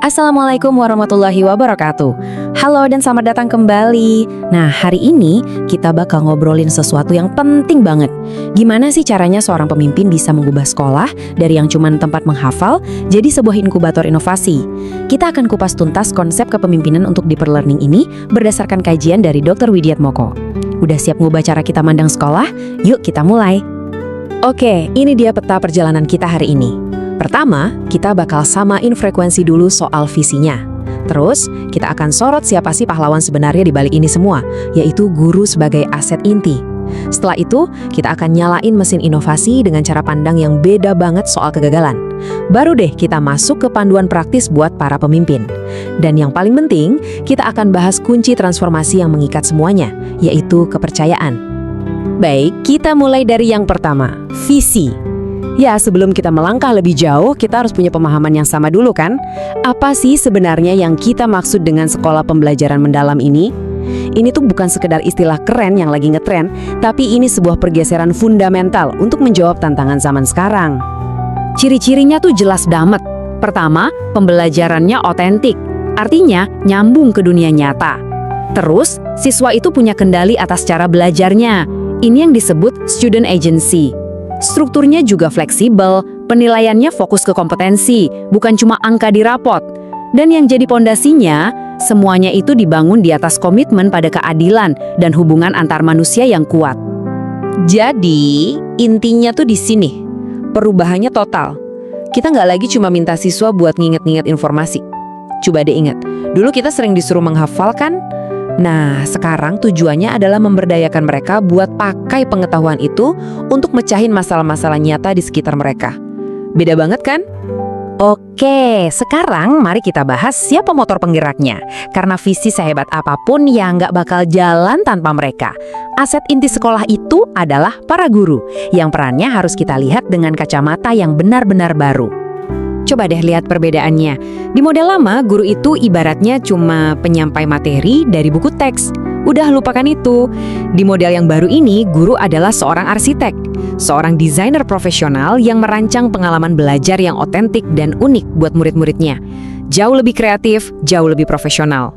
Assalamualaikum warahmatullahi wabarakatuh. Halo dan selamat datang kembali. Nah, hari ini kita bakal ngobrolin sesuatu yang penting banget. Gimana sih caranya seorang pemimpin bisa mengubah sekolah dari yang cuman tempat menghafal jadi sebuah inkubator inovasi? Kita akan kupas tuntas konsep kepemimpinan untuk deeper learning ini berdasarkan kajian dari Dr. Widiatmoko. Udah siap ngubah cara kita mandang sekolah? Yuk kita mulai. Oke, ini dia peta perjalanan kita hari ini. Pertama, kita bakal samain frekuensi dulu soal visinya. Terus, kita akan sorot siapa sih pahlawan sebenarnya di balik ini semua, yaitu guru sebagai aset inti. Setelah itu, kita akan nyalain mesin inovasi dengan cara pandang yang beda banget soal kegagalan. Baru deh kita masuk ke panduan praktis buat para pemimpin. Dan yang paling penting, kita akan bahas kunci transformasi yang mengikat semuanya, yaitu kepercayaan. Baik, kita mulai dari yang pertama, visi. Ya, sebelum kita melangkah lebih jauh, kita harus punya pemahaman yang sama dulu kan? Apa sih sebenarnya yang kita maksud dengan sekolah pembelajaran mendalam ini? Ini tuh bukan sekedar istilah keren yang lagi ngetren, tapi ini sebuah pergeseran fundamental untuk menjawab tantangan zaman sekarang. Ciri-cirinya tuh jelas damet. Pertama, pembelajarannya otentik, artinya nyambung ke dunia nyata. Terus, siswa itu punya kendali atas cara belajarnya. Ini yang disebut student agency. Strukturnya juga fleksibel, penilaiannya fokus ke kompetensi, bukan cuma angka di rapot. Dan yang jadi pondasinya, semuanya itu dibangun di atas komitmen pada keadilan dan hubungan antar manusia yang kuat. Jadi, intinya tuh di sini. Perubahannya total. Kita nggak lagi cuma minta siswa buat nginget-nginget informasi. Coba deh ingat, dulu kita sering disuruh menghafal kan? Nah, sekarang tujuannya adalah memberdayakan mereka buat pakai pengetahuan itu untuk mecahin masalah-masalah nyata di sekitar mereka. Beda banget kan? Oke, sekarang mari kita bahas siapa motor penggeraknya. Karena visi sehebat apapun yang nggak bakal jalan tanpa mereka. Aset inti sekolah itu adalah para guru, yang perannya harus kita lihat dengan kacamata yang benar-benar baru. Coba deh lihat perbedaannya. Di model lama, guru itu ibaratnya cuma penyampai materi dari buku teks. Udah lupakan itu. Di model yang baru ini, guru adalah seorang arsitek, seorang desainer profesional yang merancang pengalaman belajar yang otentik dan unik buat murid-muridnya. Jauh lebih kreatif, jauh lebih profesional.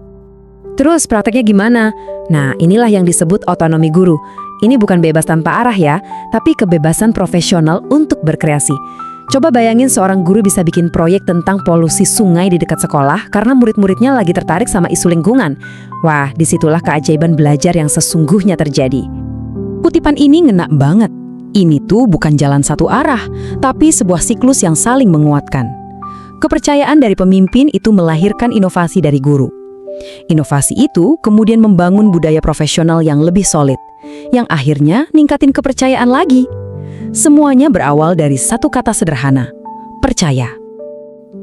Terus prakteknya gimana? Nah, inilah yang disebut otonomi guru. Ini bukan bebas tanpa arah ya, tapi kebebasan profesional untuk berkreasi. Coba bayangin seorang guru bisa bikin proyek tentang polusi sungai di dekat sekolah karena murid-muridnya lagi tertarik sama isu lingkungan. Wah, disitulah keajaiban belajar yang sesungguhnya terjadi. Kutipan ini ngena banget. Ini tuh bukan jalan satu arah, tapi sebuah siklus yang saling menguatkan. Kepercayaan dari pemimpin itu melahirkan inovasi dari guru. Inovasi itu kemudian membangun budaya profesional yang lebih solid, yang akhirnya ningkatin kepercayaan lagi. Semuanya berawal dari satu kata sederhana, percaya.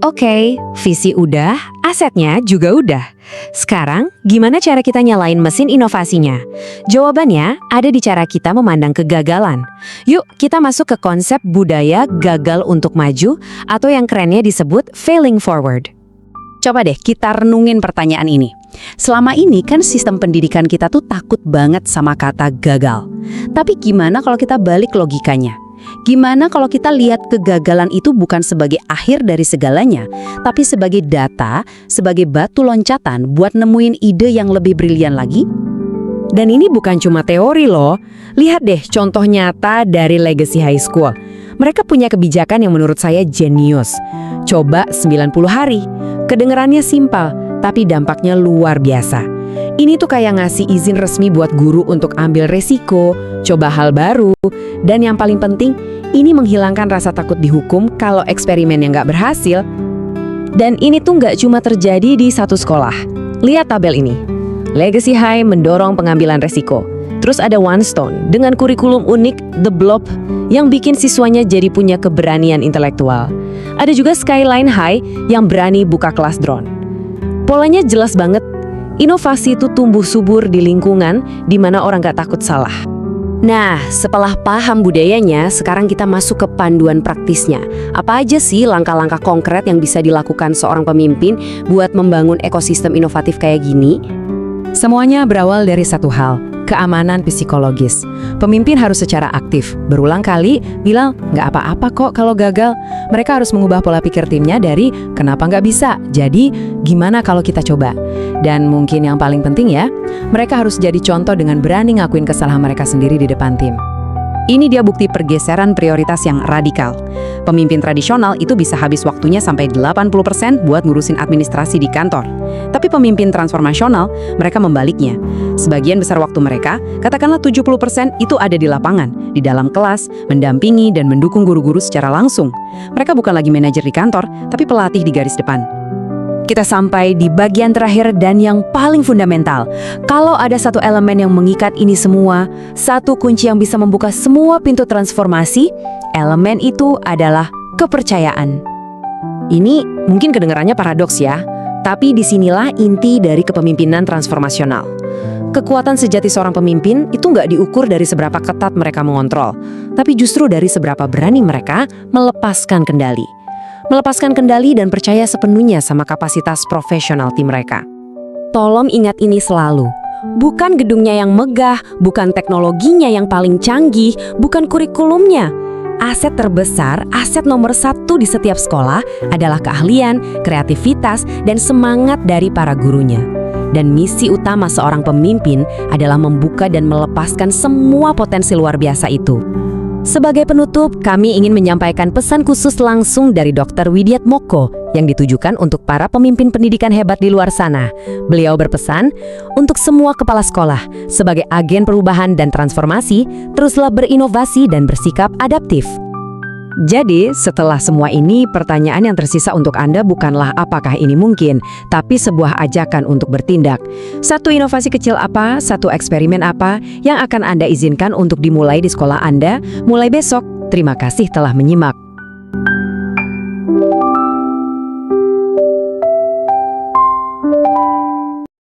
Oke, visi udah, asetnya juga udah. Sekarang, gimana cara kita nyalain mesin inovasinya? Jawabannya ada di cara kita memandang kegagalan. Yuk, kita masuk ke konsep budaya gagal untuk maju, atau yang kerennya disebut failing forward. Coba deh kita renungin pertanyaan ini. Selama ini kan sistem pendidikan kita tuh takut banget sama kata gagal. Tapi gimana kalau kita balik logikanya? Gimana kalau kita lihat kegagalan itu bukan sebagai akhir dari segalanya, tapi sebagai data, sebagai batu loncatan buat nemuin ide yang lebih brilian lagi? Dan ini bukan cuma teori loh. Lihat deh contoh nyata dari Legacy High School. Mereka punya kebijakan yang menurut saya jenius. Coba 90 hari. Kedengerannya simpel, tapi dampaknya luar biasa. Ini tuh kayak ngasih izin resmi buat guru untuk ambil resiko, coba hal baru, dan yang paling penting, ini menghilangkan rasa takut dihukum kalau eksperimennya nggak berhasil. Dan ini tuh nggak cuma terjadi di satu sekolah. Lihat tabel ini. Legacy High mendorong pengambilan resiko. Terus ada One Stone dengan kurikulum unik The Blob yang bikin siswanya jadi punya keberanian intelektual. Ada juga Skyline High yang berani buka kelas drone. Polanya jelas banget. Inovasi itu tumbuh subur di lingkungan di mana orang gak takut salah. Nah, setelah paham budayanya, sekarang kita masuk ke panduan praktisnya. Apa aja sih langkah-langkah konkret yang bisa dilakukan seorang pemimpin buat membangun ekosistem inovatif kayak gini? Semuanya berawal dari satu hal, keamanan psikologis. Pemimpin harus secara aktif, berulang kali bilang nggak apa-apa kok kalau gagal. Mereka harus mengubah pola pikir timnya dari kenapa nggak bisa, jadi gimana kalau kita coba. Dan mungkin yang paling penting ya, mereka harus jadi contoh dengan berani ngakuin kesalahan mereka sendiri di depan tim. Ini dia bukti pergeseran prioritas yang radikal. Pemimpin tradisional itu bisa habis waktunya sampai 80% buat ngurusin administrasi di kantor. Tapi pemimpin transformasional, mereka membaliknya. Sebagian besar waktu mereka, katakanlah 70% itu ada di lapangan, di dalam kelas, mendampingi dan mendukung guru-guru secara langsung. Mereka bukan lagi manajer di kantor, tapi pelatih di garis depan. Kita sampai di bagian terakhir dan yang paling fundamental. Kalau ada satu elemen yang mengikat ini semua, satu kunci yang bisa membuka semua pintu transformasi, elemen itu adalah kepercayaan. Ini mungkin kedengarannya paradoks ya, tapi disinilah inti dari kepemimpinan transformasional. Kekuatan sejati seorang pemimpin itu nggak diukur dari seberapa ketat mereka mengontrol, tapi justru dari seberapa berani mereka melepaskan kendali. Melepaskan kendali dan percaya sepenuhnya sama kapasitas profesional tim mereka. Tolong ingat ini selalu. Bukan gedungnya yang megah, bukan teknologinya yang paling canggih, bukan kurikulumnya. Aset terbesar, aset nomor 1 di setiap sekolah adalah keahlian, kreativitas, dan semangat dari para gurunya. Dan misi utama seorang pemimpin adalah membuka dan melepaskan semua potensi luar biasa itu. Sebagai penutup, kami ingin menyampaikan pesan khusus langsung dari Dr. Widiatmoko yang ditujukan untuk para pemimpin pendidikan hebat di luar sana. Beliau berpesan, untuk semua kepala sekolah, sebagai agen perubahan dan transformasi, teruslah berinovasi dan bersikap adaptif. Jadi, setelah semua ini, pertanyaan yang tersisa untuk Anda bukanlah apakah ini mungkin, tapi sebuah ajakan untuk bertindak. Satu inovasi kecil apa, satu eksperimen apa yang akan Anda izinkan untuk dimulai di sekolah Anda mulai besok. Terima kasih telah menyimak.